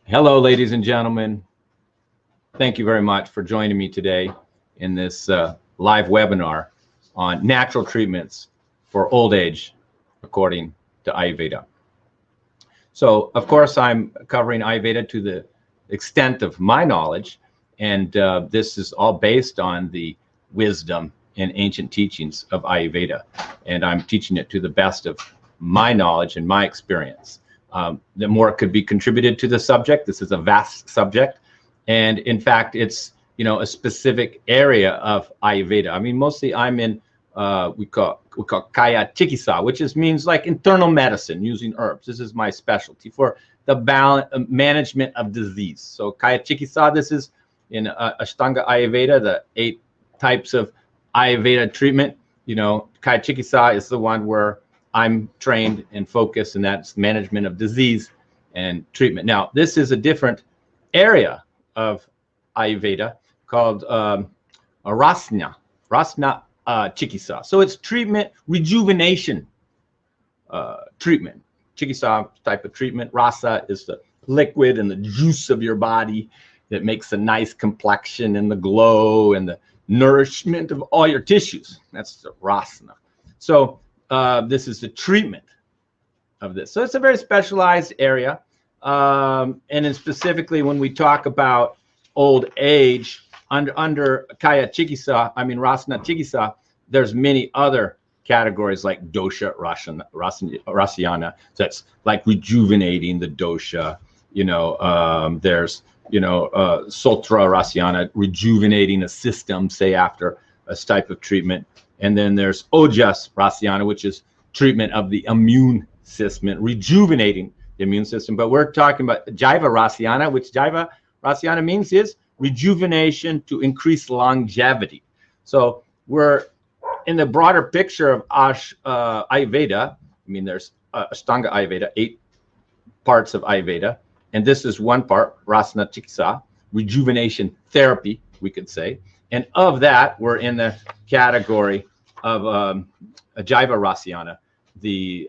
Hello, ladies and gentlemen. Thank you very much for joining me today in this live webinar on natural treatments for old age, according to Ayurveda. So, of course, I'm covering Ayurveda to the extent of my knowledge, and this is all based on the wisdom and ancient teachings of Ayurveda, and I'm teaching it to the best of my knowledge and my experience. The more could be contributed to the subject. This is a vast subject, and in fact, it's a specific area of Ayurveda. I mean, mostly I'm in we call kaya chikisa, which means like internal medicine using herbs. This is my specialty for the management of disease. So kaya chikisa, this is in Ashtanga Ayurveda, the 8 types of Ayurveda treatment. Kaya chikisa is the one where I'm trained and focused, and that's management of disease and treatment. Now, this is a different area of Ayurveda called rasna chikisa. So it's treatment, rejuvenation treatment. Chikisa type of treatment. Rasa is the liquid and the juice of your body that makes a nice complexion and the glow and the nourishment of all your tissues. That's the rasna. So this is the treatment of this. So it's a very specialized area. And then specifically when we talk about old age, under kaya chikisa, rasana chikisa, there's many other categories like dosha rasayana. So that's like rejuvenating the dosha. There's sotra rasayana, rejuvenating a system, say after a type of treatment. And then there's ojas rasayana, which is treatment of the immune system, rejuvenating the immune system. But we're talking about jaiva rasayana, which jaiva rasayana means is rejuvenation to increase longevity. So we're in the broader picture of Ayurveda. There's Ashtanga Ayurveda, 8 parts of Ayurveda, and this is one part, rasana chikisa, rejuvenation therapy, we could say. And of that, we're in the category of jaiva rasayana, the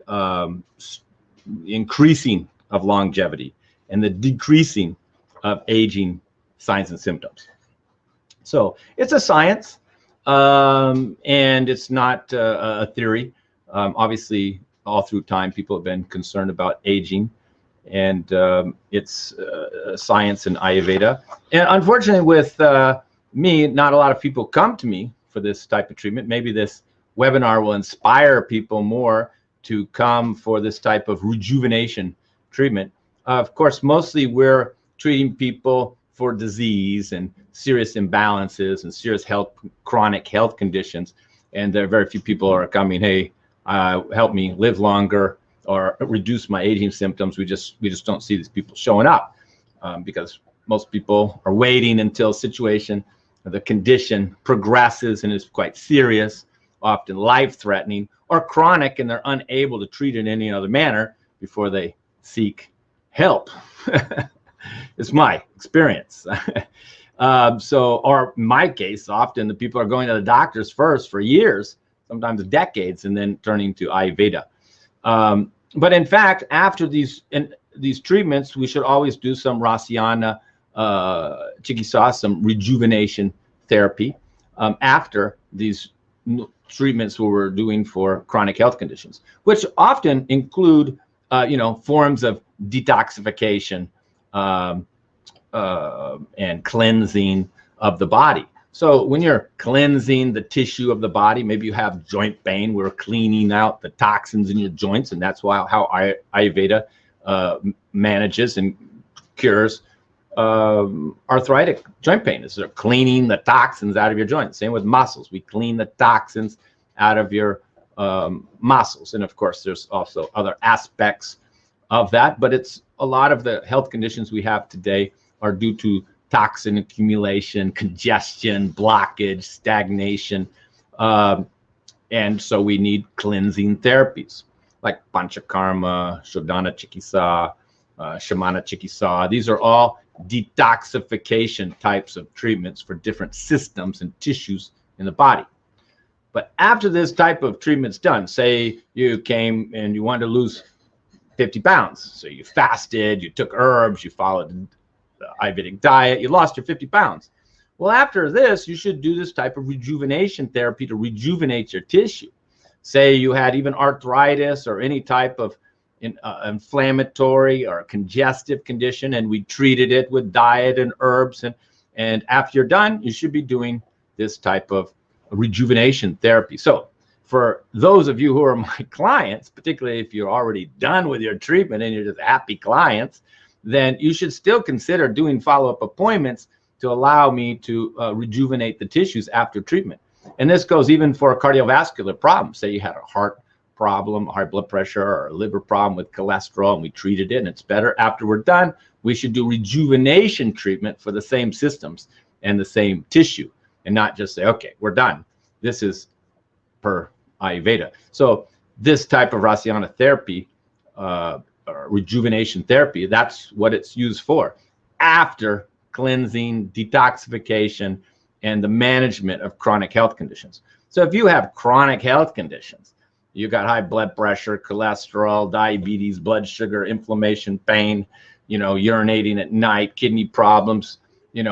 increasing of longevity and the decreasing of aging signs and symptoms. So it's a science, and it's not a theory. Obviously, all through time, people have been concerned about aging, and it's science in Ayurveda. And unfortunately, with me, not a lot of people come to me for this type of treatment. Maybe this webinar will inspire people more to come for this type of rejuvenation treatment. Of course, mostly we're treating people for disease and serious imbalances and serious chronic health conditions. And there are very few people are coming, hey, help me live longer or reduce my aging symptoms. We just don't see these people showing up because most people are waiting until the condition progresses and is quite serious, often life-threatening or chronic, and they're unable to treat it in any other manner before they seek help. It's my experience. Or in my case, often the people are going to the doctors first for years, sometimes decades, and then turning to Ayurveda. But in fact, after these treatments, we should always do some rasayana chikisa, some rejuvenation therapy after these treatments we we're doing for chronic health conditions, which often include forms of detoxification and cleansing of the body. So when you're cleansing the tissue of the body, maybe you have joint pain, we're cleaning out the toxins in your joints, and that's how Ayurveda manages and cures arthritic joint pain. Is they're cleaning the toxins out of your joints. Same with muscles. We clean the toxins out of your muscles. And of course, there's also other aspects of that, but it's a lot of the health conditions we have today are due to toxin accumulation, congestion, blockage, stagnation. And so we need cleansing therapies like panchakarma, shodhana chikisa, shamana chikisa. These are all detoxification types of treatments for different systems and tissues in the body. But after this type of treatment's done, say you came and you wanted to lose 50 pounds. So you fasted, you took herbs, you followed the Ayurvedic diet, you lost your 50 pounds. Well, after this, you should do this type of rejuvenation therapy to rejuvenate your tissue. Say you had even arthritis or any type of inflammatory or congestive condition, and we treated it with diet and herbs. And after you're done, you should be doing this type of rejuvenation therapy. So for those of you who are my clients, particularly if you're already done with your treatment and you're just happy clients, then you should still consider doing follow-up appointments to allow me to rejuvenate the tissues after treatment. And this goes even for cardiovascular problems. Say you had a heart problem, high blood pressure, or a liver problem with cholesterol, and we treated it and it's better. After we're done, we should do rejuvenation treatment for the same systems and the same tissue, and not just say, okay, we're done. This is per Ayurveda. So this type of Rasayana therapy, or rejuvenation therapy, that's what it's used for after cleansing, detoxification, and the management of chronic health conditions. So if you have chronic health conditions, you got high blood pressure, cholesterol, diabetes, blood sugar, inflammation, pain, urinating at night, kidney problems,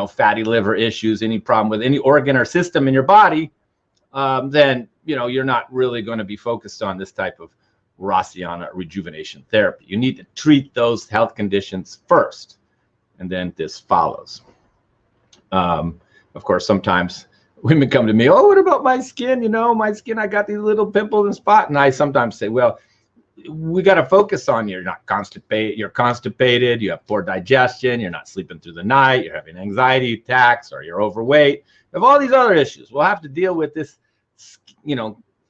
fatty liver issues, any problem with any organ or system in your body, then, you're not really going to be focused on this type of Rasayana rejuvenation therapy. You need to treat those health conditions first, and then this follows. Of course, sometimes women come to me, oh, what about my skin? My skin, I got these little pimples and spots. And I sometimes say, well, we got to focus on you're not constipated, you're constipated, you have poor digestion, you're not sleeping through the night, you're having anxiety attacks, or you're overweight. You have all these other issues. We'll have to deal with this,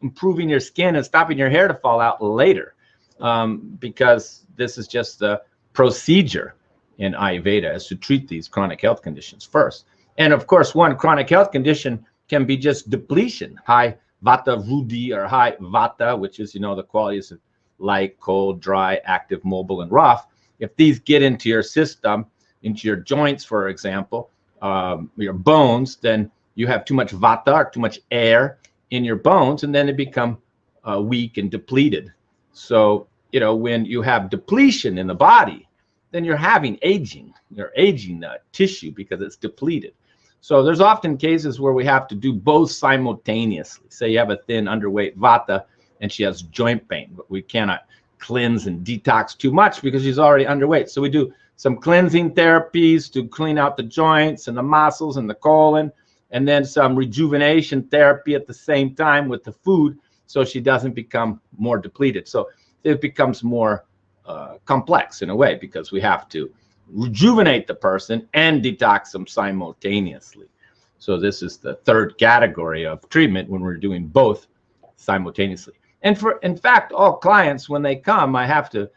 improving your skin and stopping your hair to fall out later, because this is just the procedure in Ayurveda, is to treat these chronic health conditions first. And of course, one chronic health condition can be just depletion, high vata rudhi, or high vata, which is, the qualities of light, cold, dry, active, mobile, and rough. If these get into your system, into your joints, for example, your bones, then you have too much vata, or too much air in your bones, and then they become weak and depleted. So, when you have depletion in the body, then you're having aging. You're aging the tissue because it's depleted. So there's often cases where we have to do both simultaneously. Say you have a thin, underweight vata and she has joint pain, but we cannot cleanse and detox too much because she's already underweight. So we do some cleansing therapies to clean out the joints and the muscles and the colon, and then some rejuvenation therapy at the same time with the food, so she doesn't become more depleted. So it becomes more complex in a way, because we have to rejuvenate the person and detox them simultaneously. So this is the third category of treatment when we're doing both simultaneously. And in fact, all clients, when they come, I have to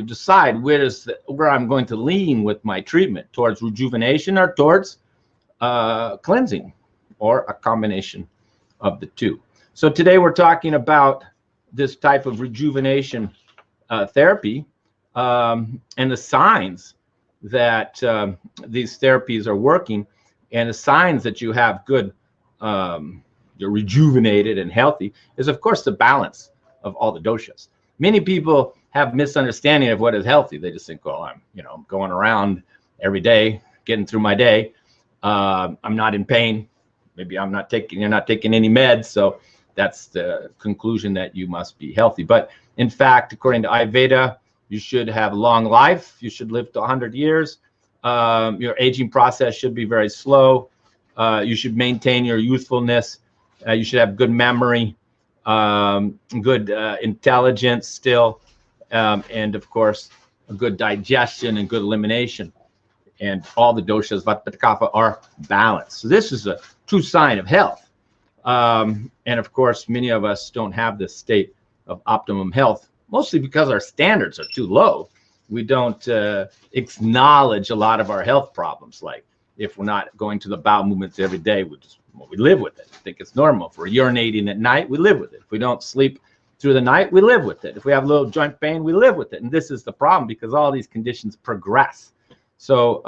decide where I'm going to lean with my treatment, towards rejuvenation or towards cleansing, or a combination of the two. So today we're talking about this type of rejuvenation therapy, and the signs that these therapies are working, and the signs that you have good, you're rejuvenated and healthy, is of course the balance of all the doshas. Many people have misunderstanding of what is healthy. They just think, well, I'm going around every day, getting through my day. I'm not in pain. Maybe you're not taking any meds. So that's the conclusion, that you must be healthy. But in fact, according to Ayurveda, you should have long life. You should live to 100 years. Your aging process should be very slow. You should maintain your youthfulness. You should have good memory, good intelligence still, and of course, a good digestion and good elimination. And all the doshas, vata, pitta, kapha, are balanced. So this is a true sign of health. And of course, many of us don't have this state of optimum health, mostly because our standards are too low. We don't acknowledge a lot of our health problems. Like if we're not going to the bowel movements every day, we live with it. I think it's normal. If we're urinating at night, we live with it. If we don't sleep through the night, we live with it. If we have a little joint pain, we live with it. And this is the problem, because all these conditions progress. So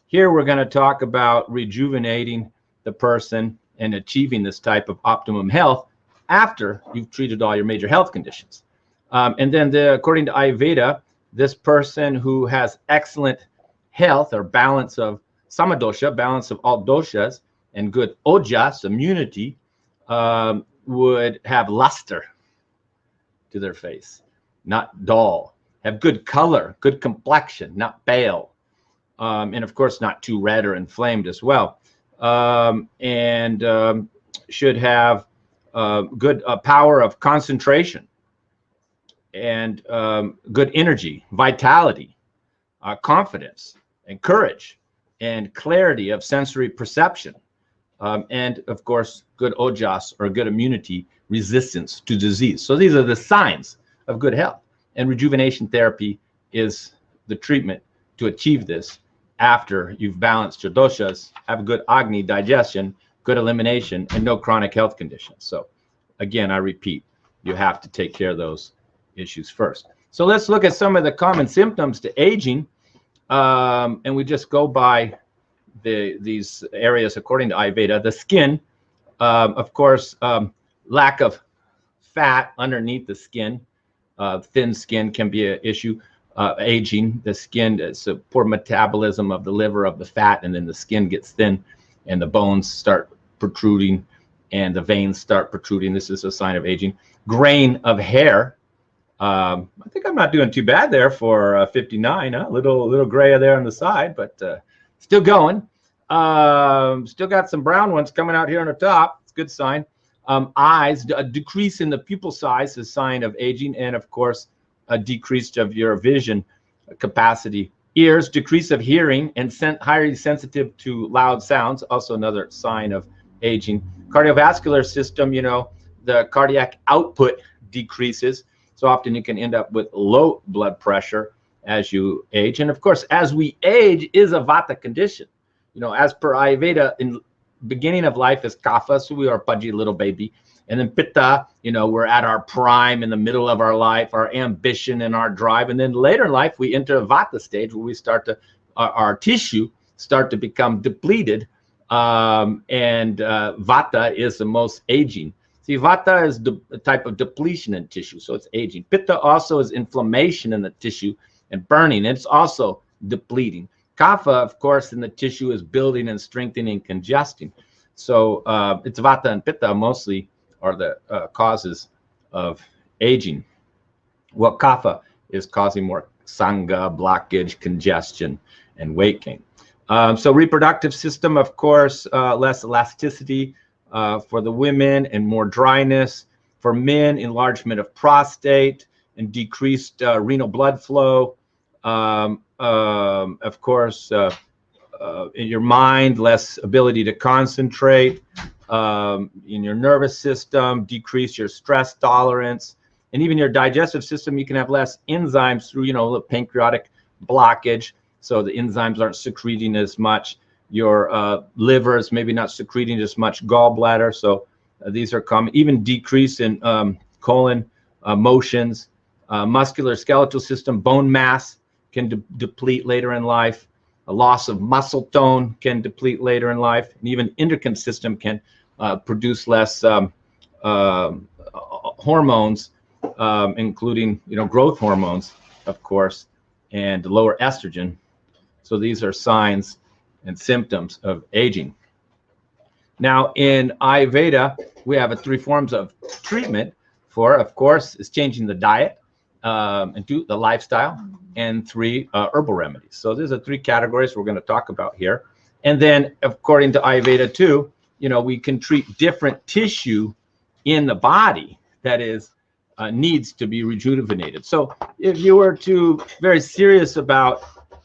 here we're going to talk about rejuvenating the person and achieving this type of optimum health after you've treated all your major health conditions. And then according to Ayurveda, this person who has excellent health or balance of samadosha, balance of all doshas, and good ojas, immunity, would have luster to their face, not dull, have good color, good complexion, not pale, and of course not too red or inflamed as well, and should have good power of concentration and good energy, vitality, confidence, and courage, and clarity of sensory perception, and of course good ojas or good immunity, resistance to disease. So these are the signs of good health, and rejuvenation therapy is the treatment to achieve this after you've balanced your doshas, have a good agni digestion, good elimination, and no chronic health conditions. So again, I repeat, you have to take care of those issues first. So let's look at some of the common symptoms to aging, and we just go by these areas according to Ayurveda. The skin, of course, lack of fat underneath the skin, thin skin can be an issue. Aging, the skin, it's a poor metabolism of the liver of the fat, and then the skin gets thin and the bones start protruding and the veins start protruding. This is a sign of aging. Grain of hair. I think I'm not doing too bad there for 59. A little gray there on the side, but still going. Still got some brown ones coming out here on the top. It's a good sign. Eyes, a decrease in the pupil size is a sign of aging, and of course a decrease of your vision capacity. Ears, decrease of hearing and highly sensitive to loud sounds, also another sign of aging. Cardiovascular system, you know, the cardiac output decreases, so often you can end up with low blood pressure as you age. And of course, as we age is a vata condition. You know, as per Ayurveda, in beginning of life is kapha, so we are a pudgy little baby. And then pitta, you know, we're at our prime in the middle of our life, our ambition and our drive. And then later in life, we enter a vata stage where we start to, our tissue start to become depleted. And vata is the most aging. See, vata is a type of depletion in tissue, so it's aging. Pitta also is inflammation in the tissue and burning. It's also depleting. Kapha, of course, in the tissue is building and strengthening, congesting. So it's vata and pitta mostly are the causes of aging. Well, kapha is causing more sangha, blockage, congestion, and weight gain. So reproductive system, of course, less elasticity for the women and more dryness. For men, enlargement of prostate and decreased renal blood flow. Of course, in your mind, less ability to concentrate. In your nervous system, decrease your stress tolerance. And even your digestive system, you can have less enzymes through, you know, the pancreatic blockage. So the enzymes aren't secreting as much. Your liver is maybe not secreting as much, gallbladder. So these are common. Even decrease in colon motions, muscular skeletal system, bone mass can deplete later in life. A loss of muscle tone can deplete later in life. And even endocrine system can produce less hormones, including, you know, growth hormones, of course, and lower estrogen. So these are signs and symptoms of aging. Now, in Ayurveda, we have 3 forms of treatment for, of course, is changing the diet, and 2, the lifestyle, and 3, herbal remedies. So these are 3 categories we're going to talk about here. And then, according to Ayurveda too, you know, we can treat different tissue in the body that is needs to be rejuvenated. So if you were to very serious about,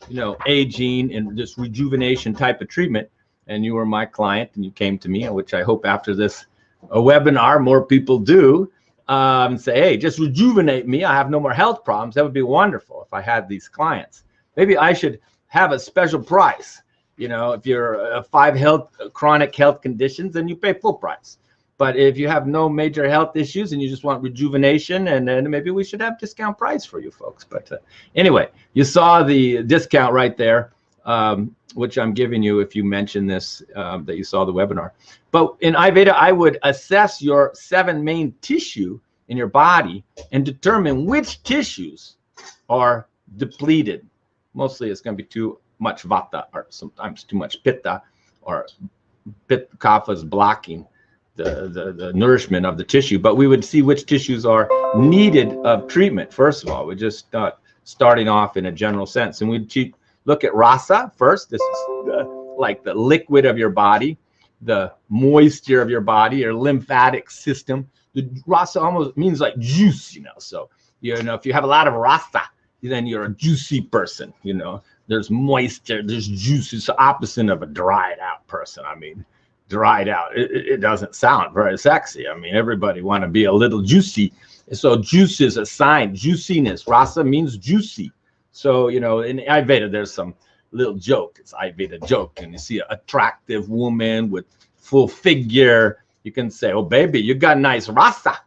you know, aging and this rejuvenation type of treatment, and you were my client and you came to me, which I hope after this webinar more people do, and say, hey, just rejuvenate me, I have no more health problems. That would be wonderful if I had these clients. Maybe I should have a special price. You know, if you're 5 chronic health conditions, then you pay full price. But if you have no major health issues and you just want rejuvenation, and then maybe we should have discount price for you folks. But anyway, you saw the discount right there, which I'm giving you if you mention this, that you saw the webinar. But in Ayurveda, I would assess your 7 main tissue in your body and determine which tissues are depleted. Mostly it's going to be too much vata, or sometimes too much pitta, or kapha is blocking the nourishment of the tissue. But we would see which tissues are needed of treatment. First of all, we just starting off in a general sense, and we look at rasa first. This is like the liquid of your body, the moisture of your body, your lymphatic system. The rasa almost means like juice, you know. So, you know, if you have a lot of rasa, then you're a juicy person, you know. There's moisture, there's juice. It's the opposite of a dried out person. I mean, dried out, it doesn't sound very sexy. I mean, everybody want to be a little juicy. So juice is a sign, juiciness. Rasa means juicy. So, you know, in Ayurveda, there's some little joke. It's Ayurveda joke. And you see an attractive woman with full figure, you can say, oh, baby, you got nice rasa,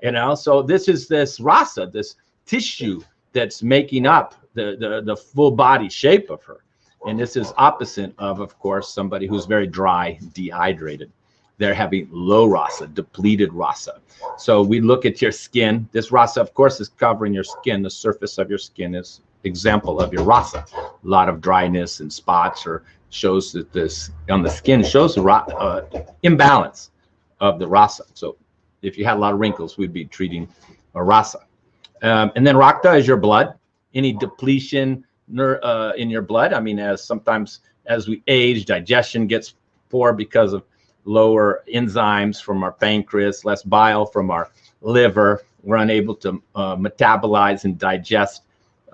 you know. So this is this rasa, this tissue that's making up the full body shape of her. And this is opposite of course, somebody who's very dry, dehydrated. They're having low rasa, depleted rasa. So we look at your skin. This rasa, of course, is covering your skin. The surface of your skin is example of your rasa. A lot of dryness and spots, or shows that this on the skin shows the imbalance of the rasa. So if you had a lot of wrinkles, we'd be treating a rasa. And then rakta is your blood. Any depletion in your blood. I mean, sometimes as we age, digestion gets poor because of lower enzymes from our pancreas, less bile from our liver. We're unable to metabolize and digest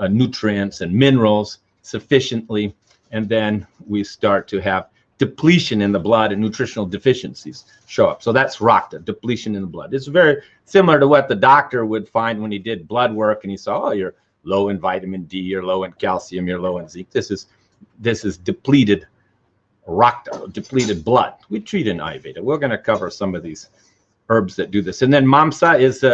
nutrients and minerals sufficiently. And then we start to have depletion in the blood, and nutritional deficiencies show up. So that's rakta, depletion in the blood. It's very similar to what the doctor would find when he did blood work and he saw, oh, you're low in vitamin D, you're low in calcium, you're low in zinc. This is depleted rakta, depleted blood. We treat in Ayurveda. We're going to cover some of these herbs that do this. And then mamsa is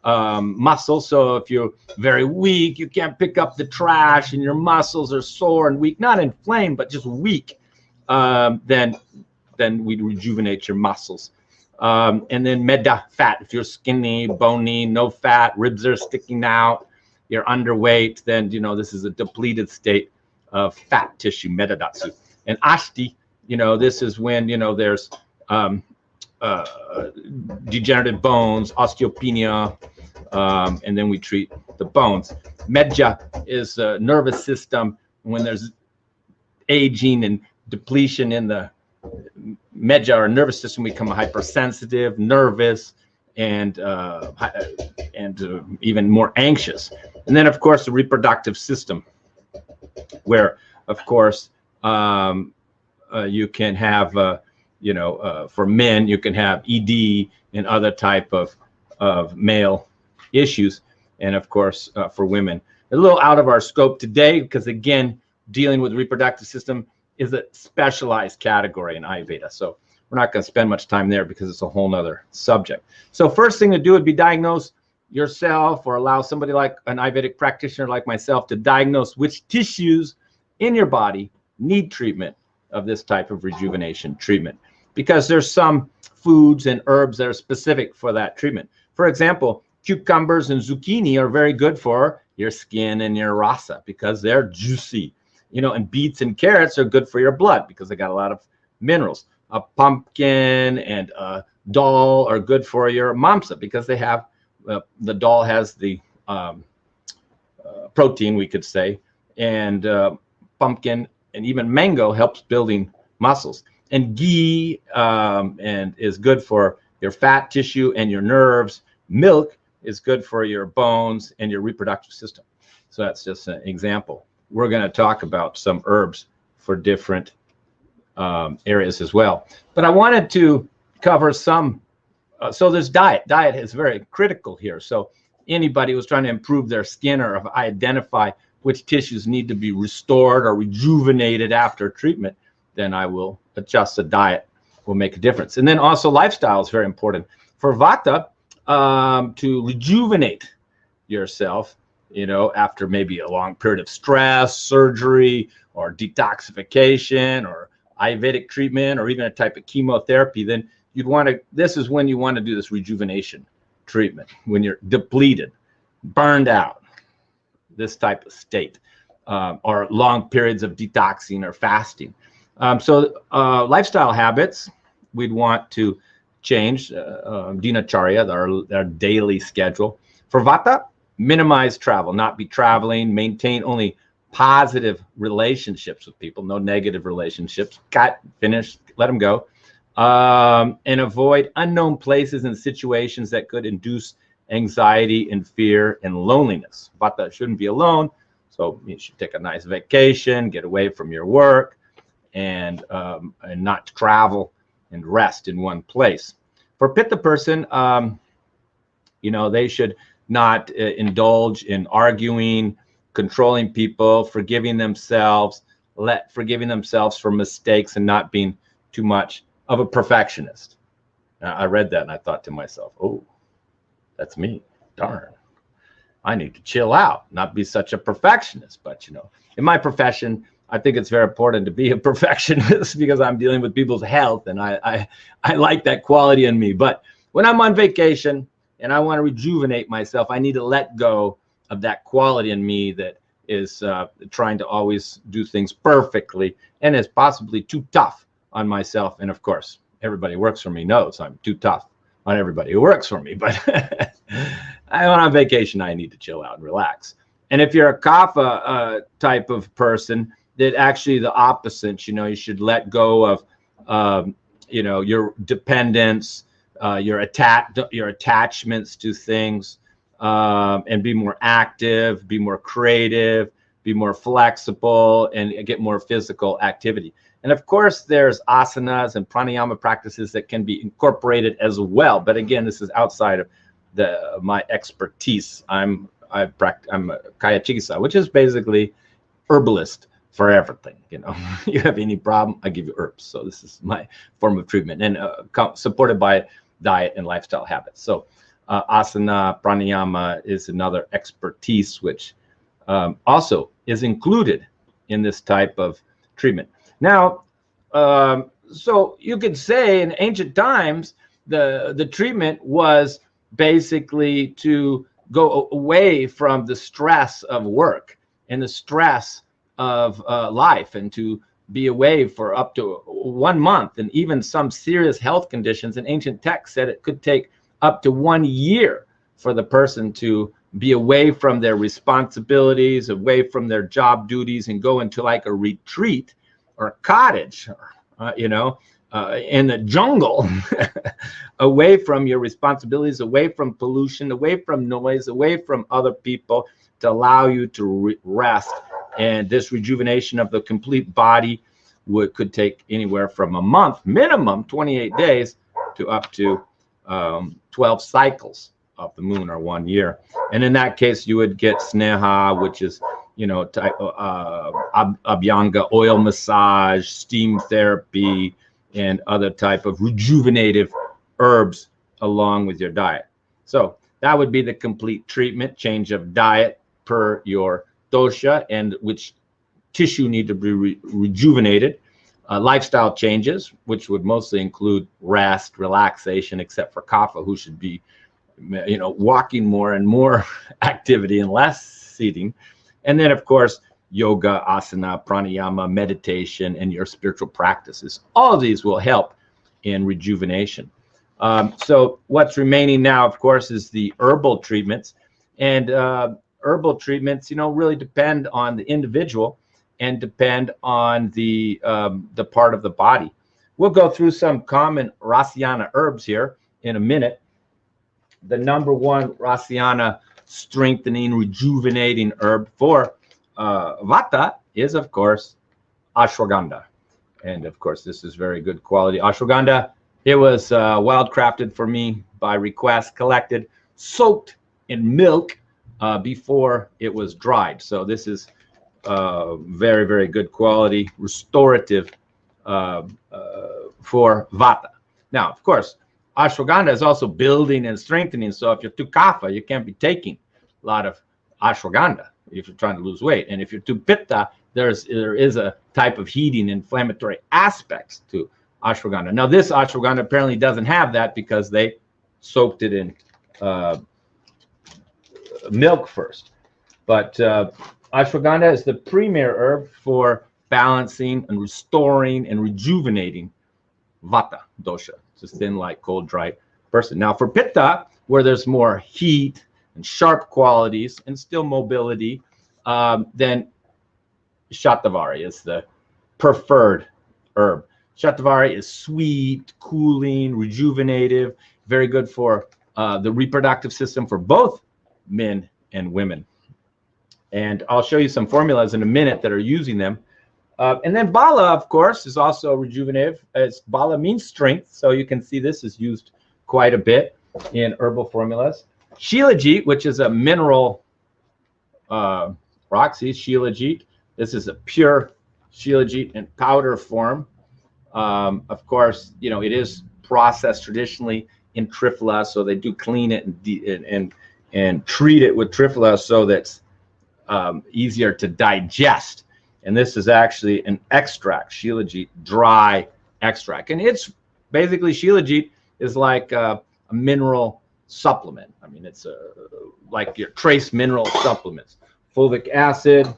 muscle. So if you're very weak, you can't pick up the trash, and your muscles are sore and weak, not inflamed, but just weak, then we rejuvenate your muscles. And then meda, fat. If you're skinny, bony, no fat, ribs are sticking out, you're underweight, then, you know, this is a depleted state of fat tissue, metadatsu. And ashti, you know, this is when, you know, there's degenerative bones, osteopenia, and then we treat the bones. Medja is a nervous system. When there's aging and depletion in the medja, or nervous system, we become hypersensitive, nervous, and even more anxious. And then, of course, the reproductive system, where, of course, you can have, you know, for men, you can have ED and other type of male issues. And, of course, for women, a little out of our scope today, because, again, dealing with the reproductive system is a specialized category in Ayurveda. So we're not going to spend much time there because it's a whole nother subject. So first thing to do would be diagnose yourself, or allow somebody like an Ayurvedic practitioner like myself to diagnose which tissues in your body need treatment of this type of rejuvenation treatment. Because there's some foods and herbs that are specific for that treatment. For example, cucumbers and zucchini are very good for your skin and your rasa because they're juicy. You know, and beets and carrots are good for your blood because they got a lot of minerals. A pumpkin and a dal are good for your mamsa because they have, the dal has the protein, we could say, and pumpkin and even mango helps building muscles. And ghee and is good for your fat tissue and your nerves. Milk is good for your bones and your reproductive system. So that's just an example. We're going to talk about some herbs for different areas as well. But I wanted to cover some, so this diet is very critical here. So anybody who's trying to improve their skin or identify which tissues need to be restored or rejuvenated after treatment, then I will adjust the diet, will make a difference. And then also lifestyle is very important. For Vata, to rejuvenate yourself, you know, after maybe a long period of stress, surgery, or detoxification, or Ayurvedic treatment, or even a type of chemotherapy, then you'd want to, this is when you want to do this rejuvenation treatment, when you're depleted, burned out, this type of state, or long periods of detoxing or fasting. Lifestyle habits we'd want to change, dinacharya, our daily schedule. For Vata, minimize travel, not be traveling, maintain only positive relationships with people, no negative relationships. Got finished, let them go. And avoid unknown places and situations that could induce anxiety and fear and loneliness. Vata shouldn't be alone, so you should take a nice vacation, get away from your work, and not travel and rest in one place. For Pitta person, they should not indulge in arguing, controlling people, forgiving themselves for mistakes, and not being too much of a perfectionist. Now, I read that and I thought to myself, oh, that's me. Darn. I need to chill out, not be such a perfectionist. But, in my profession, I think it's very important to be a perfectionist because I'm dealing with people's health, and I like that quality in me. But when I'm on vacation and I want to rejuvenate myself, I need to let go of that quality in me that is trying to always do things perfectly and is possibly too tough on myself. And of course, everybody who works for me knows I'm too tough on everybody who works for me. But when I'm on vacation, I need to chill out and relax. And if you're a kapha type of person, that actually the opposite, you should let go of, your dependence, your attachments to things, and be more active, be more creative, be more flexible, and get more physical activity. And of course, there's asanas and pranayama practices that can be incorporated as well. But again, this is outside of my expertise. I'm a kaya chikitsa, which is basically herbalist for everything. You have any problem, I give you herbs. So this is my form of treatment, and supported by diet and lifestyle habits. So asana, pranayama is another expertise which also is included in this type of treatment. Now, so you could say in ancient times, the treatment was basically to go away from the stress of work and the stress of life, and to be away for up to 1 month. And even some serious health conditions in ancient texts said it could take up to 1 year for the person to be away from their responsibilities, away from their job duties, and go into like a retreat or a cottage, in the jungle, away from your responsibilities, away from pollution, away from noise, away from other people, to allow you to rest. And this rejuvenation of the complete body could take anywhere from a month, minimum 28 days, to up to 12 cycles of the moon, or 1 year. And in that case, you would get sneha, which is, type abhyanga, oil massage, steam therapy, and other type of rejuvenative herbs along with your diet. So that would be the complete treatment, change of diet per your dosha and which tissue need to be rejuvenated. Lifestyle changes, which would mostly include rest, relaxation, except for kapha, who should be, walking more and more activity and less seating. And then, of course, yoga, asana, pranayama, meditation, and your spiritual practices. All of these will help in rejuvenation. So what's remaining now, of course, is the herbal treatments. And herbal treatments, really depend on the individual and depend on the part of the body. We'll go through some common Rasyana herbs here in a minute. The number one Rasyana strengthening, rejuvenating herb for Vata is, of course, ashwaganda. And of course, this is very good quality ashwaganda. It was wildcrafted for me by request, collected, soaked in milk before it was dried. So this is very, very good quality, restorative for Vata. Now, of course, ashwagandha is also building and strengthening. So if you're too kapha, you can't be taking a lot of ashwagandha if you're trying to lose weight. And if you're too pitta, there is a type of heating, inflammatory aspects to ashwagandha. Now, this ashwagandha apparently doesn't have that because they soaked it in milk first. But ashwagandha is the premier herb for balancing and restoring and rejuvenating vata dosha, just thin, light, cold, dry person. Now for pitta, where there's more heat and sharp qualities and still mobility, then shatavari is the preferred herb. Shatavari is sweet, cooling, rejuvenative, very good for the reproductive system for both men and women. And I'll show you some formulas in a minute that are using them. And then bala, of course, is also rejuvenative. Bala means strength, so you can see this is used quite a bit in herbal formulas. Shilijit, which is a mineral roxy, shilajit. This is a pure shilajit in powder form. Of course, you know, it is processed traditionally in triphala, so they do clean it and treat it with triphala so that's easier to digest. And this is actually an extract, shilajit, dry extract. And it's basically, shilajit is like a mineral supplement. I mean, it's like your trace mineral supplements. Fulvic acid,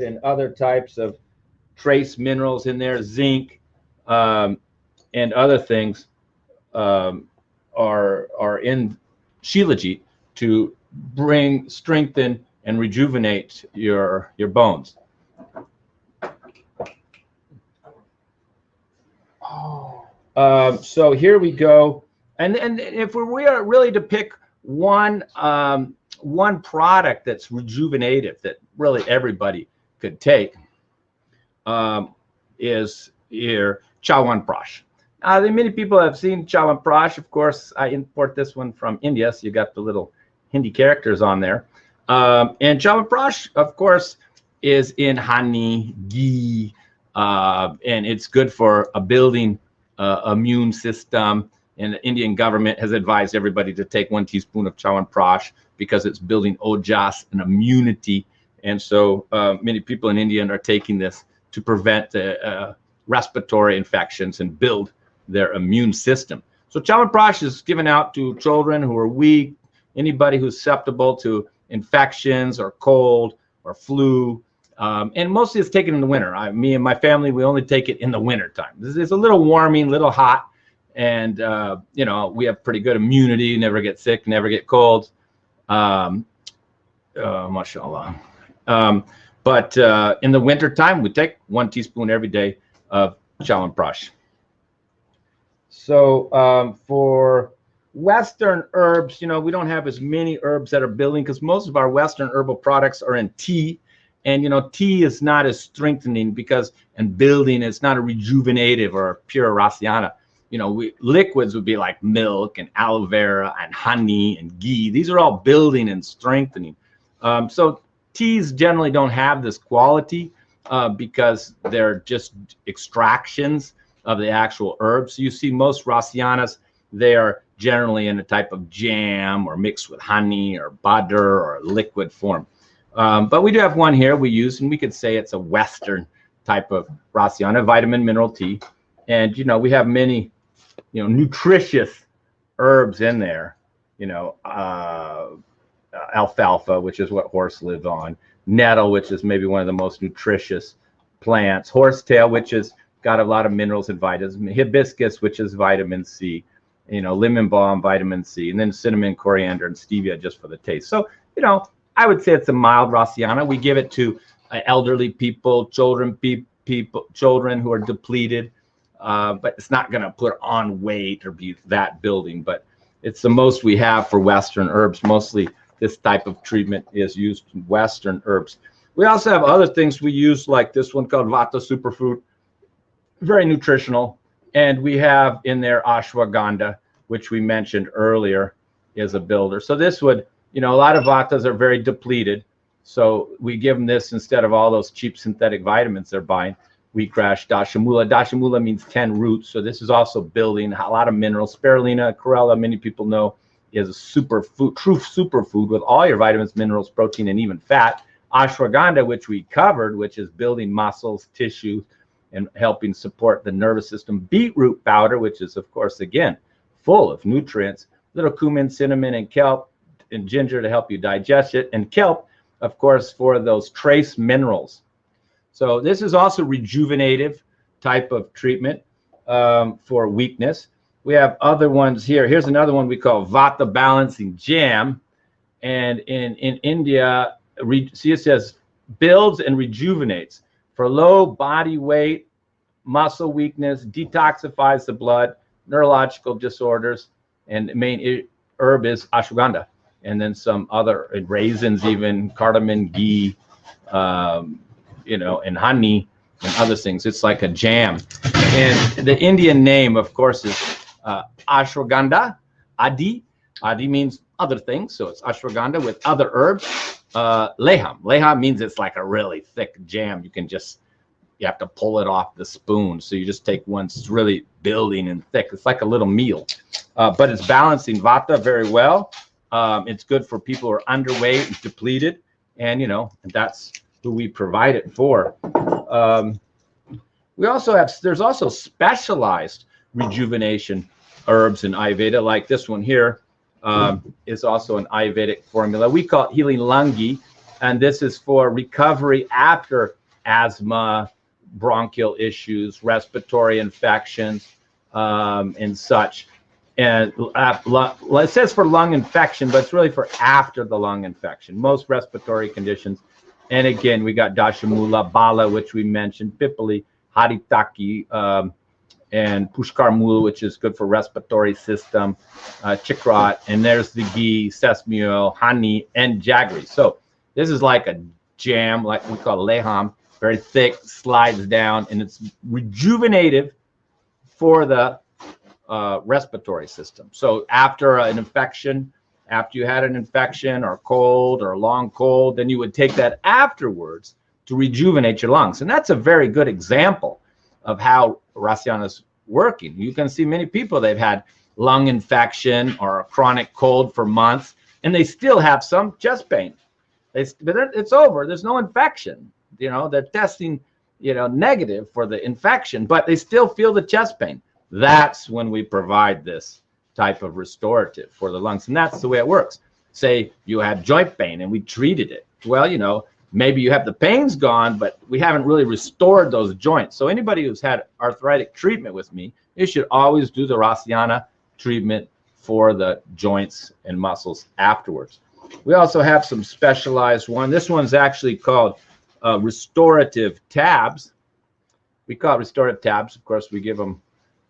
and other types of trace minerals in there, zinc, and other things are in shilajit to strengthen and rejuvenate your bones. So here we go, and if we are really to pick one product that's rejuvenative that really everybody could take, is here chawanprash. Many people have seen chawanprash. Of course, I import this one from India, so you got the little Hindi characters on there. And chawanprash, of course, is in honey, ghee, and it's good for a building immune system. And the Indian government has advised everybody to take 1 teaspoon of chawanprash because it's building ojas and immunity. And so many people in India are taking this to prevent respiratory infections and build their immune system. So chawanprash is given out to children who are weak, anybody who's susceptible to infections or cold or flu. And mostly it's taken in the winter. Me and my family, we only take it in the winter time. It's a little warming, little hot, and you know, we have pretty good immunity, never get sick, never get colds. Mashallah. But in the winter time, we take 1 teaspoon every day of chawanprash. So for Western herbs, you know, we don't have as many herbs that are building because most of our Western herbal products are in tea. And, you know, tea is not as strengthening because, and building, it's not a rejuvenative or a pure rasiana. You know, liquids would be like milk and aloe vera and honey and ghee. These are all building and strengthening. So teas generally don't have this quality because they're just extractions of the actual herbs. So you see most rasianas, they are generally in a type of jam or mixed with honey or butter or liquid form. But we do have one here we use, and we could say it's a Western type of rasiana, vitamin mineral tea. And, you know, we have many, you know, nutritious herbs in there, you know, alfalfa, which is what horse live on, nettle, which is maybe one of the most nutritious plants, horsetail, which has got a lot of minerals and vitamins, hibiscus, which is vitamin C, you know, lemon balm, vitamin C, and then cinnamon, coriander, and stevia just for the taste. So, you know, I would say it's a mild rasiana. We give it to elderly people, children who are depleted, but it's not going to put on weight or be that building. But it's the most we have for Western herbs. Mostly this type of treatment is used in Western herbs. We also have other things we use, like this one called Vata Superfood, very nutritional. And we have in there ashwaganda, which we mentioned earlier is a builder. So this would, you know, a lot of vatas are very depleted. So we give them this instead of all those cheap synthetic vitamins they're buying. Wheatgrass, dashamula. Dashamula means 10 roots. So this is also building a lot of minerals. Spirulina, chlorella, many people know, is a superfood, true superfood with all your vitamins, minerals, protein, and even fat. Ashwagandha, which we covered, which is building muscles, tissue, and helping support the nervous system. Beetroot powder, which is, of course, again, full of nutrients. little cumin, cinnamon, and kelp, and ginger to help you digest it, and kelp, of course, for those trace minerals. So this is also rejuvenative type of treatment for weakness. We have other ones here. Here's another one we call Vata Balancing Jam. And in India, see, it says builds and rejuvenates for low body weight, muscle weakness, detoxifies the blood, neurological disorders, and the main herb is ashwagandha. And then some other raisins, even cardamom, ghee, you know, and honey and other things. It's like a jam. And the Indian name, of course, is ashwagandha. Adi. Adi means other things, so it's ashwagandha with other herbs. Leham. Leham means it's like a really thick jam. You have to pull it off the spoon. So you just take one. It's really building and thick. It's like a little meal, but it's balancing vata very well. It's good for people who are underweight and depleted, and you know, that's who we provide it for. We also have, there's also specialized rejuvenation herbs in Ayurveda, like this one here. Is also an Ayurvedic formula. We call it healing lungi, and this is for recovery after asthma, bronchial issues, respiratory infections, and such. And it says for lung infection, but it's really for after the lung infection, most respiratory conditions. And again, we got Dashamula, Bala, which we mentioned, Pipali, Haritaki, and Pushkar Mula, which is good for respiratory system, Chikrat, and there's the ghee, sesame oil, honey, and jaggery. So this is like a jam, like we call leham, very thick, slides down, and it's rejuvenative for the respiratory system. So after an infection, after you had an infection or cold or a long cold, then you would take that afterwards to rejuvenate your lungs. And that's a very good example of how Rasayana is working. You can see many people, they've had lung infection or a chronic cold for months, and they still have some chest pain. But it's over. There's no infection. You know, they're testing, you know, negative for the infection, but they still feel the chest pain. That's when we provide this type of restorative for the lungs. And that's the way it works. Say you have joint pain and we treated it. Well, you know, maybe you have the pain's gone, but we haven't really restored those joints. So anybody who's had arthritic treatment with me, you should always do the Rasayana treatment for the joints and muscles afterwards. We also have some specialized one. This one's actually called restorative tabs. We call it restorative tabs. Of course, we give them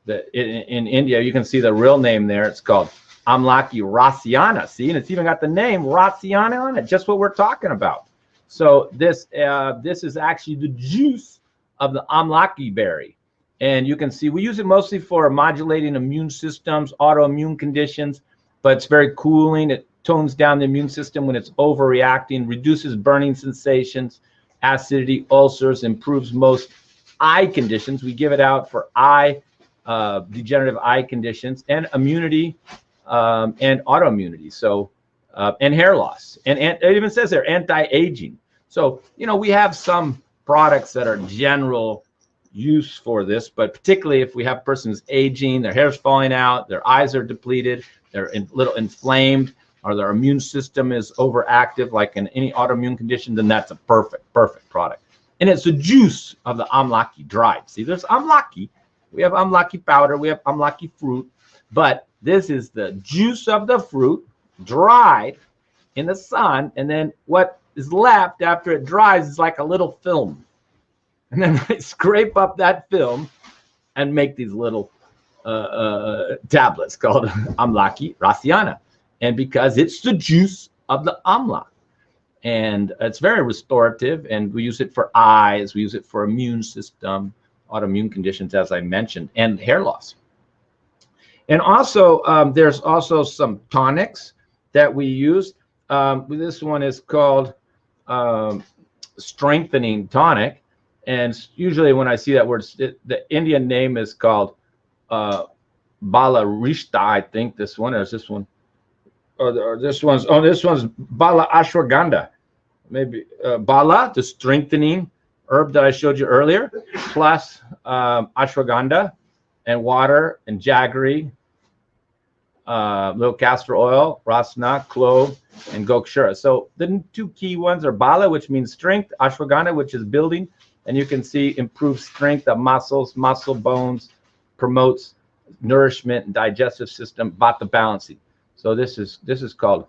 in India, you can see the real name there. It's called Amlaki Rasayana. See, and it's even got the name Rasayana on it, just what we're talking about. So this is actually the juice of the Amlaki berry. And you can see we use it mostly for modulating immune systems, autoimmune conditions, but it's very cooling. It tones down the immune system when it's overreacting, reduces burning sensations, acidity, ulcers, improves most eye conditions. We give it out for eye degenerative eye conditions and immunity and autoimmunity. So and hair loss, and it even says they're anti-aging. So you know, we have some products that are general use for this, but particularly if we have persons aging, their hair's falling out, their eyes are depleted, they're a little inflamed, or their immune system is overactive, like in any autoimmune condition, then that's a perfect product. And it's the juice of the amlaki dried. See, there's amlaki. We have amlaki powder, we have amlaki fruit, but this is the juice of the fruit dried in the sun, and then what is left after it dries is like a little film. And then I scrape up that film and make these little tablets called Amlaki Rasayana. And because it's the juice of the amla. And it's very restorative, and we use it for eyes, we use it for immune system, autoimmune conditions, as I mentioned, and hair loss. And also, there's also some tonics that we use. This one is called strengthening tonic. And usually when I see that word, the Indian name is called Bala Rishta, I think this one, or is this one? Or this one's Bala Ashwagandha. Maybe Bala, the strengthening herb that I showed you earlier, plus ashwagandha and water and jaggery little castor oil, rasna, clove, and goksura. So the two key ones are bala, which means strength, ashwagandha, which is building, and you can see improved strength of muscles, muscle bones, promotes nourishment and digestive system, vata balancing. So this is called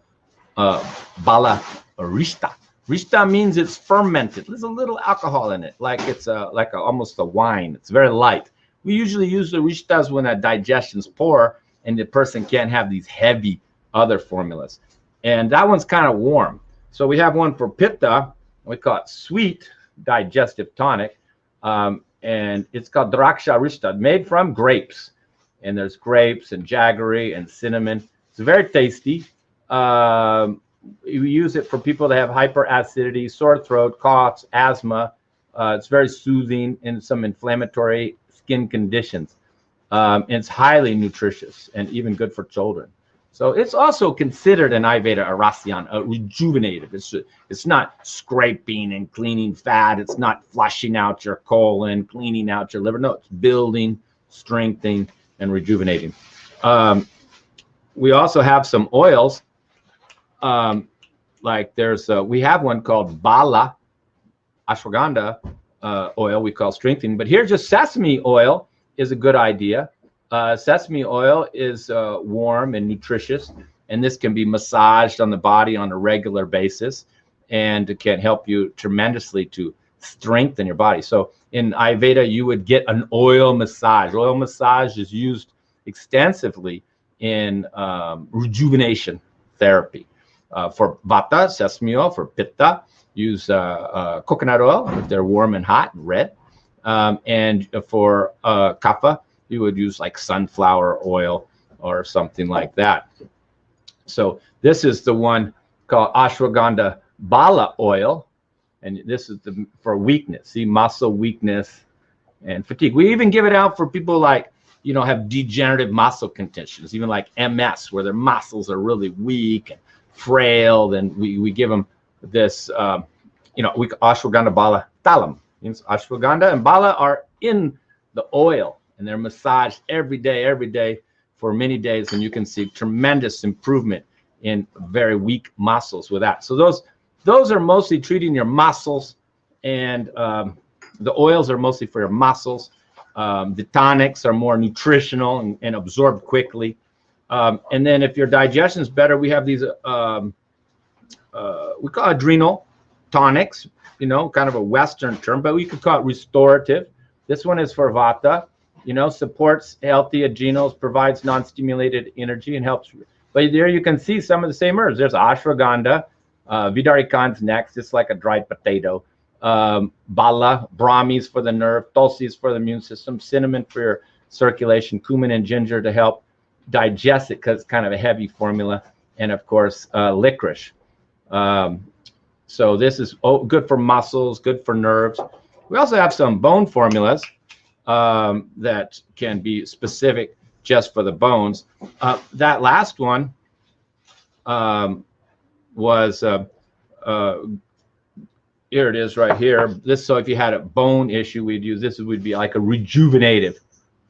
bala rishta. Rishta means it's fermented. There's a little alcohol in it, like it's almost a wine. It's very light. We usually use the rishtas when a digestion's poor and the person can't have these heavy other formulas. And that one's kind of warm. So we have one for pitta. We call it sweet digestive tonic. And it's called draksha rishta, made from grapes. And there's grapes and jaggery and cinnamon. It's very tasty. We use it for people that have hyperacidity, sore throat, coughs, asthma. It's very soothing in some inflammatory skin conditions. It's highly nutritious and even good for children. So it's also considered an Ayurveda arasyan, a rejuvenative. It's not scraping and cleaning fat. It's not flushing out your colon, cleaning out your liver. No, it's building, strengthening, and rejuvenating. We also have some oils. Like we have one called bala, ashwagandha oil we call strengthening. But here just sesame oil is a good idea. Sesame oil is warm and nutritious, and this can be massaged on the body on a regular basis, and it can help you tremendously to strengthen your body. So in Ayurveda, you would get an oil massage. Oil massage is used extensively in rejuvenation therapy. For vata, sesame oil. For pitta, use coconut oil if they're warm and hot and red. And for kapha, you would use like sunflower oil or something like that. So this is the one called ashwagandha bala oil, and this is for weakness. See, muscle weakness and fatigue. We even give it out for people like, have degenerative muscle conditions, even like MS, where their muscles are really weak and frail. Then we give them this, ashwagandha bala talam. Means ashwagandha and bala are in the oil, and they're massaged every day for many days, and you can see tremendous improvement in very weak muscles with that. So those are mostly treating your muscles, and the oils are mostly for your muscles. The tonics are more nutritional and absorb quickly. And then if your digestion is better, we have these we call adrenal tonics, kind of a Western term, but we could call it restorative. This one is for vata, supports healthy adrenals, provides non-stimulated energy, and helps. But there you can see some of the same herbs. There's ashwagandha, vidarikan's next, it's like a dried potato. Bala, brahmis for the nerve, tulsis for the immune system, cinnamon for your circulation, cumin and ginger to help digest it because it's kind of a heavy formula, and of course licorice. So this is good for muscles, good for nerves. We also have some bone formulas that can be specific just for the bones. That last one was here it is right here. So if you had a bone issue, we'd use this. It would be like a rejuvenative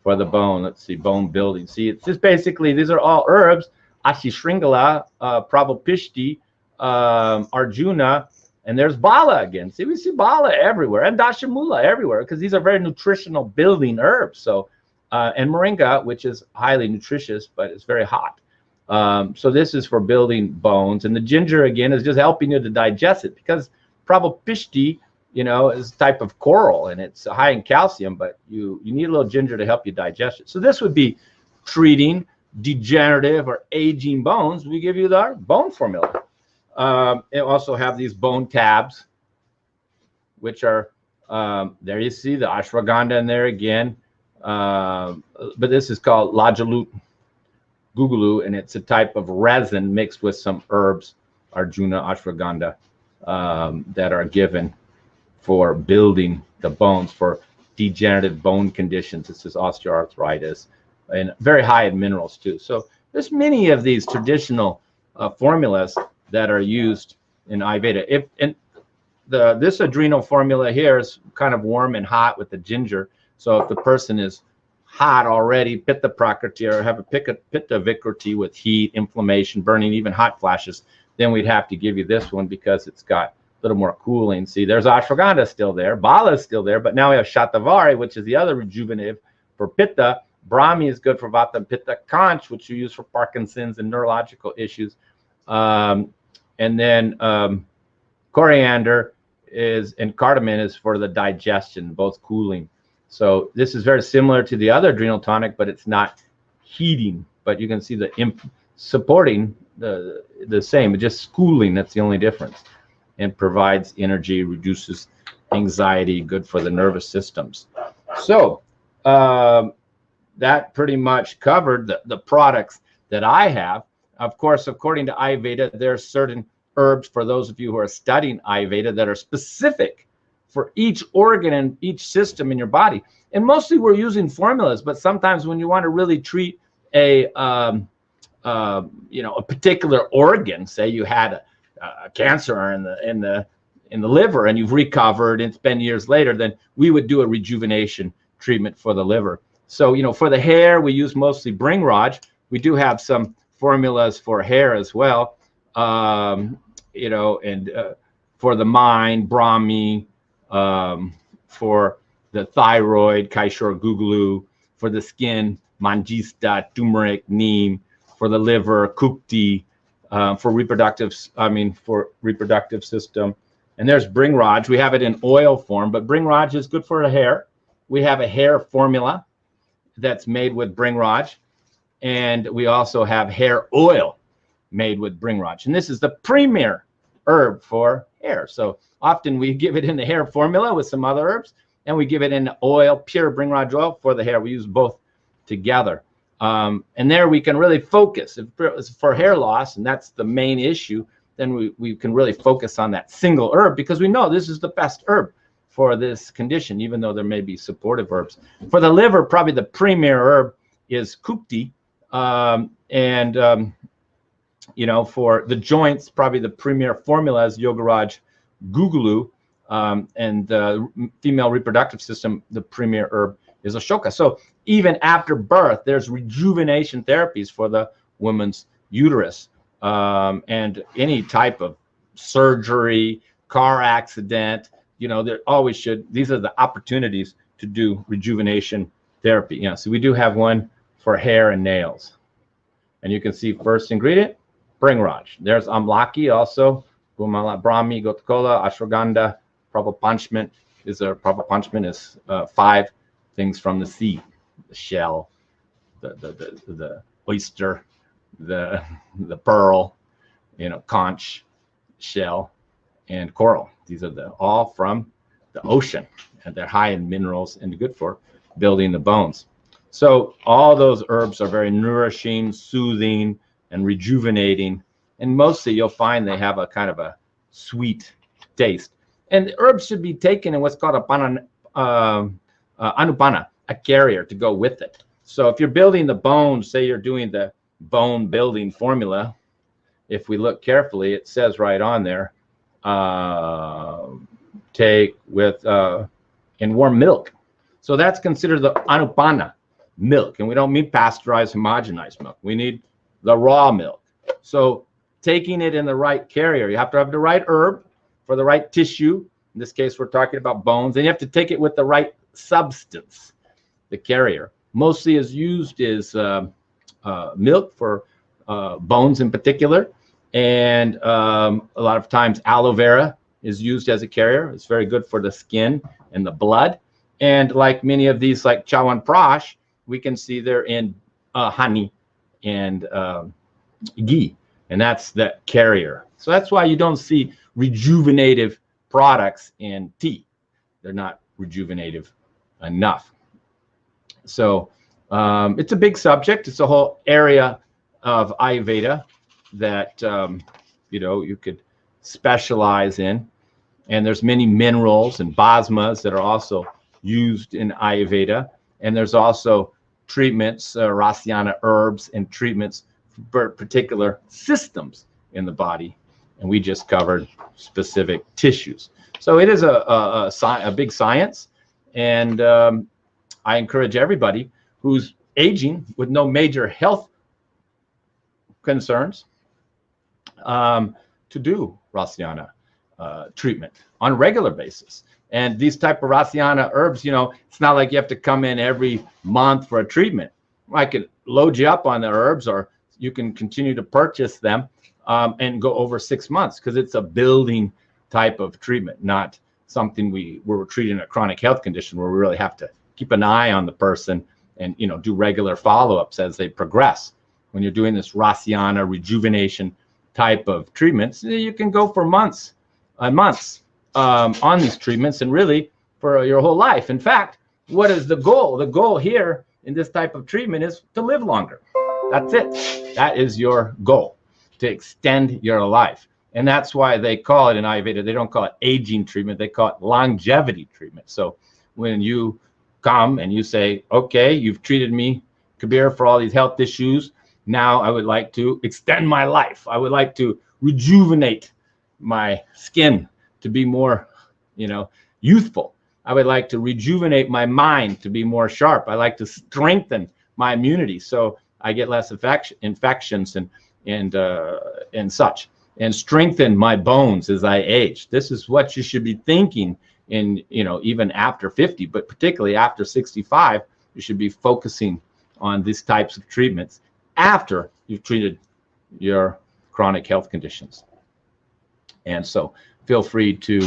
for the bone. Let's see, bone building. See, it's just basically, these are all herbs. Ashishringala, Pravapishti, Arjuna, and there's Bala again. See, we see Bala everywhere, and Dashamula everywhere, because these are very nutritional building herbs. So, and Moringa, which is highly nutritious, but it's very hot. So this is for building bones. And the ginger, again, is just helping you to digest it, because Pravapishti, is a type of coral, and it's high in calcium, but you need a little ginger to help you digest it. So this would be treating degenerative or aging bones. We give you the bone formula. It also have these bone tabs, which are, there you see the ashwagandha in there again. But this is called Lajalut Gugulu, and it's a type of resin mixed with some herbs, Arjuna, ashwagandha, that are given for building the bones for degenerative bone conditions. This is osteoarthritis, and very high in minerals too. So there's many of these traditional formulas that are used in Ayurveda. This adrenal formula here is kind of warm and hot with the ginger. So if the person is hot already, pitta prakriti, or have a pitta vikriti with heat, inflammation, burning, even hot flashes, then we'd have to give you this one because it's got a little more cooling. See, there's ashwagandha still there, bala is still there, but now we have shatavari, which is the other rejuvenative for pitta. Bramhi is good for vata and pitta. Conch, which you use for Parkinson's and neurological issues. And then coriander and cardamom is for the digestion, both cooling. So this is very similar to the other adrenal tonic, but it's not heating. But you can see the supporting the same, just cooling. That's the only difference. And provides energy, reduces anxiety, good for the nervous systems. So that pretty much covered the products that I have. Of course, according to Ayurveda, there are certain herbs for those of you who are studying Ayurveda that are specific for each organ and each system in your body. And mostly we're using formulas, but sometimes when you want to really treat a particular organ, say you had a cancer in the liver and you've recovered and it's been years later, then we would do a rejuvenation treatment for the liver. So, for the hair, we use mostly bringraj. We do have some formulas for hair as well, and for the mind, brahmi, for the thyroid, kaishor guglu, for the skin, manjista, turmeric, neem, for the liver, kukti, for reproductive system. And there's bringraj. We have it in oil form, but bringraj is good for the hair. We have a hair formula that's made with bringraj, and we also have hair oil made with bringraj. And this is the premier herb for hair. So often we give it in the hair formula with some other herbs, and we give it in oil, pure bringraj oil for the hair. We use both together. And there we can really focus. If it's for hair loss, and that's the main issue, then we can really focus on that single herb because we know this is the best herb for this condition, even though there may be supportive herbs. For the liver, probably the premier herb is kukti. For the joints, probably the premier formula is yogaraj guglu. And the female reproductive system, the premier herb is ashoka. So even after birth, there's rejuvenation therapies for the woman's uterus, and any type of surgery, car accident, there always should. These are the opportunities to do rejuvenation therapy. So we do have one for hair and nails. And you can see first ingredient, bringraj. There's amlaki also, brahmi, gotkola, ashwagandha, prabhapanchment. Prabhapanchment is 5 things from the sea: the shell, the oyster, the pearl, conch, shell, and coral. These are all from the ocean, and they're high in minerals and good for building the bones. So all those herbs are very nourishing, soothing, and rejuvenating. And mostly you'll find they have a kind of a sweet taste. And the herbs should be taken in what's called anupana, a carrier to go with it. So if you're building the bones, say you're doing the bone building formula, if we look carefully, it says right on there, take with in warm milk. So that's considered the anupana milk, and we don't mean pasteurized, homogenized milk. We need the raw milk. So taking it in the right carrier, you have to have the right herb for the right tissue. In this case, we're talking about bones, and you have to take it with the right substance, the carrier. Mostly is used is milk for bones in particular, and a lot of times aloe vera is used as a carrier. It's very good for the skin and the blood. And like many of these, like chawanprash, we can see they're in honey and ghee, and that's the carrier. So that's why you don't see rejuvenative products in tea. They're not rejuvenative enough. So it's a big subject. It's a whole area of Ayurveda that you could specialize in. And there's many minerals and basmas that are also used in Ayurveda. And there's also treatments, Rasyana herbs and treatments for particular systems in the body. And we just covered specific tissues. So it is a big science. And I encourage everybody who's aging with no major health concerns to do Rasiana treatment on a regular basis. And these type of Rasiana herbs, it's not like you have to come in every month for a treatment. I can load you up on the herbs, or you can continue to purchase them and go over 6 months, because it's a building type of treatment, not something where we're treating a chronic health condition where we really have to keep an eye on the person and do regular follow-ups as they progress. When you're doing this Rasiana rejuvenation type of treatments, you can go for months and months on these treatments, and really for your whole life. In fact, what is the goal? The goal here in this type of treatment is to live longer. That's it. That is your goal, to extend your life. And that's why they call it in Ayurveda, they don't call it aging treatment, they call it longevity treatment. So when you come and you say, okay, you've treated me, Kabir, for all these health issues, now I would like to extend my life. I would like to rejuvenate my skin to be more, youthful. I would like to rejuvenate my mind to be more sharp. I like to strengthen my immunity so I get less infections and such, and strengthen my bones as I age. This is what you should be thinking in, even after 50, but particularly after 65, you should be focusing on these types of treatments after you've treated your chronic health conditions. And so feel free to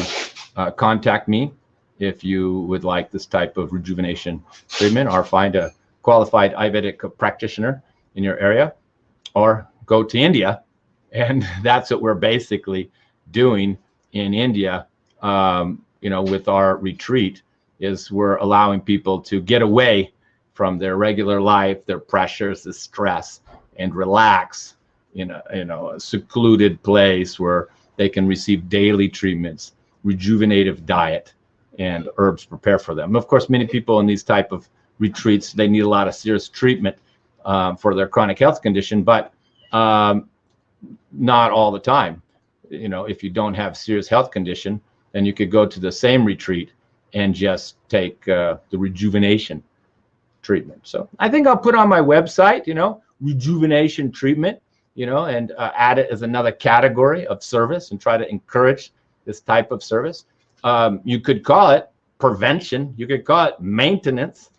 contact me if you would like this type of rejuvenation treatment, or find a qualified Ayurvedic practitioner in your area, or go to India. And that's what we're basically doing in India, with our retreat, is we're allowing people to get away from their regular life, their pressures, the stress, and relax in a secluded place where they can receive daily treatments, rejuvenative diet, and herbs prepare for them. Of course, many people in these type of retreats, they need a lot of serious treatment for their chronic health condition, but not all the time. If you don't have serious health condition, then you could go to the same retreat and just take the rejuvenation treatment. So I think I'll put on my website, rejuvenation treatment, and add it as another category of service and try to encourage this type of service. You could call it prevention. You could call it maintenance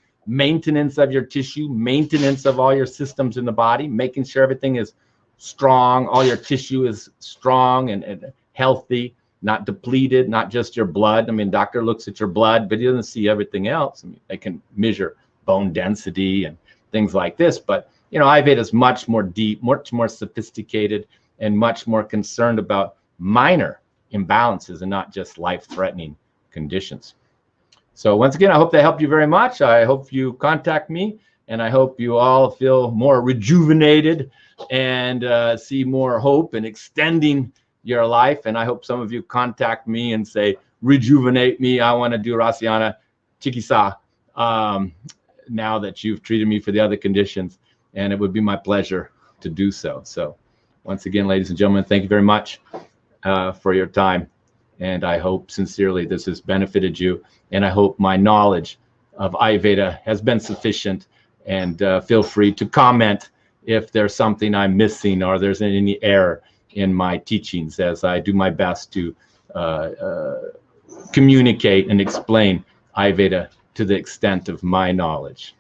of your tissue, maintenance of all your systems in the body, making sure everything is strong, all your tissue is strong and healthy, not depleted, not just your blood. I mean, doctor looks at your blood, but he doesn't see everything else. I mean, they can measure bone density and things like this, but Ayurveda is much more deep, much more sophisticated, and much more concerned about minor imbalances and not just life-threatening conditions. So once again, I hope that helped you very much. I hope you contact me, and I hope you all feel more rejuvenated and see more hope in extending your life. And I hope some of you contact me and say, rejuvenate me. I want to do Rasiana Chikitsa now that you've treated me for the other conditions. And it would be my pleasure to do so. So once again, ladies and gentlemen, thank you very much for your time. And I hope sincerely this has benefited you. And I hope my knowledge of Ayurveda has been sufficient. And feel free to comment if there's something I'm missing or there's any error in my teachings, as I do my best to communicate and explain Ayurveda to the extent of my knowledge.